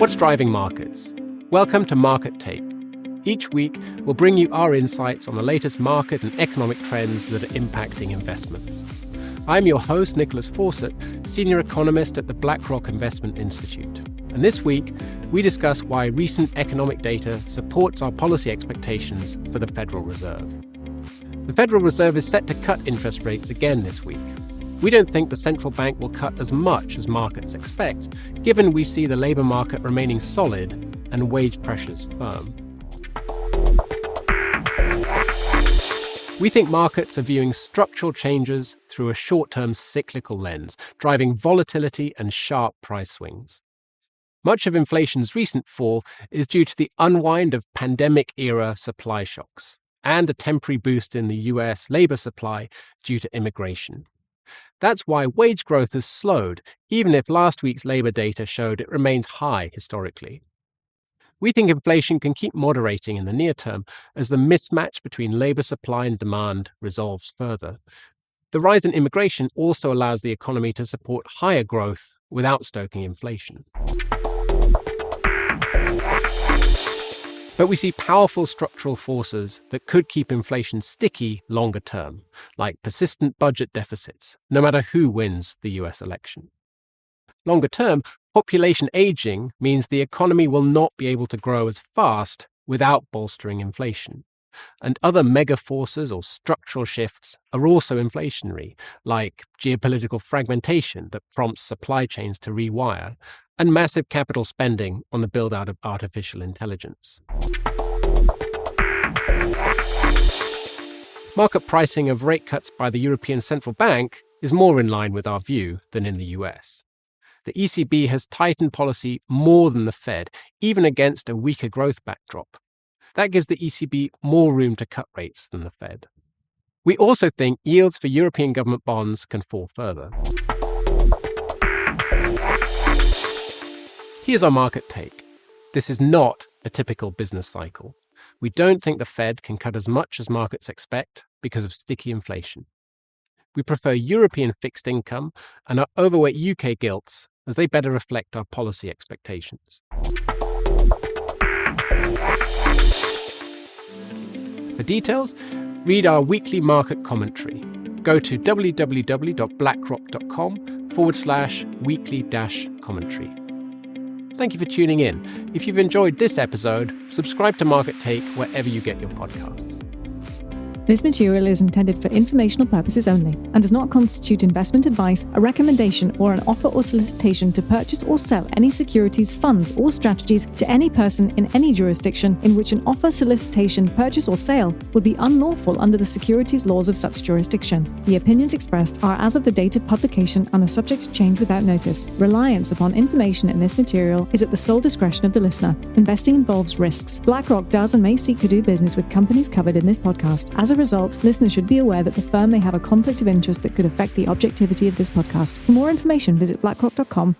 What's driving markets? Welcome to Market Take. Each week, we'll bring you our insights on the latest market and economic trends that are impacting investments. I'm your host, Nicholas Fawcett, Senior Economist at the BlackRock Investment Institute. And this week, we discuss why recent economic data supports our policy expectations for the Federal Reserve. The Federal Reserve is set to cut interest rates again this week. We don't think the central bank will cut as much as markets expect, given we see the labour market remaining solid and wage pressures firm. We think markets are viewing structural changes through a short-term cyclical lens, driving volatility and sharp price swings. Much of inflation's recent fall is due to the unwind of pandemic-era supply shocks and a temporary boost in the US labour supply due to immigration. That's why wage growth has slowed, even if last week's labour data showed it remains high historically. We think inflation can keep moderating in the near term as the mismatch between labour supply and demand resolves further. The rise in immigration also allows the economy to support higher growth without stoking inflation. But we see powerful structural forces that could keep inflation sticky longer term, like persistent budget deficits, no matter who wins the US election. Longer term, population aging means the economy will not be able to grow as fast without bolstering inflation. And other mega forces or structural shifts are also inflationary, like geopolitical fragmentation that prompts supply chains to rewire, and massive capital spending on the build-out of artificial intelligence. Market pricing of rate cuts by the European Central Bank is more in line with our view than in the US. The ECB has tightened policy more than the Fed, even against a weaker growth backdrop. That gives the ECB more room to cut rates than the Fed. We also think yields for European government bonds can fall further. Here's our market take. This is not a typical business cycle. We don't think the Fed can cut as much as markets expect because of sticky inflation. We prefer European fixed income and are overweight UK gilts as they better reflect our policy expectations. For details, read our weekly market commentary. Go to www.blackrock.com/weekly-commentary. Thank you for tuning in. If you've enjoyed this episode, subscribe to Market Take wherever you get your podcasts. This material is intended for informational purposes only and does not constitute investment advice, a recommendation, or an offer or solicitation to purchase or sell any securities, funds, or strategies to any person in any jurisdiction in which an offer, solicitation, purchase, or sale would be unlawful under the securities laws of such jurisdiction. The opinions expressed are as of the date of publication and are subject to change without notice. Reliance upon information in this material is at the sole discretion of the listener. Investing involves risks. BlackRock does and may seek to do business with companies covered in this podcast. As a result, listeners should be aware that the firm may have a conflict of interest that could affect the objectivity of this podcast. For more information, visit blackrock.com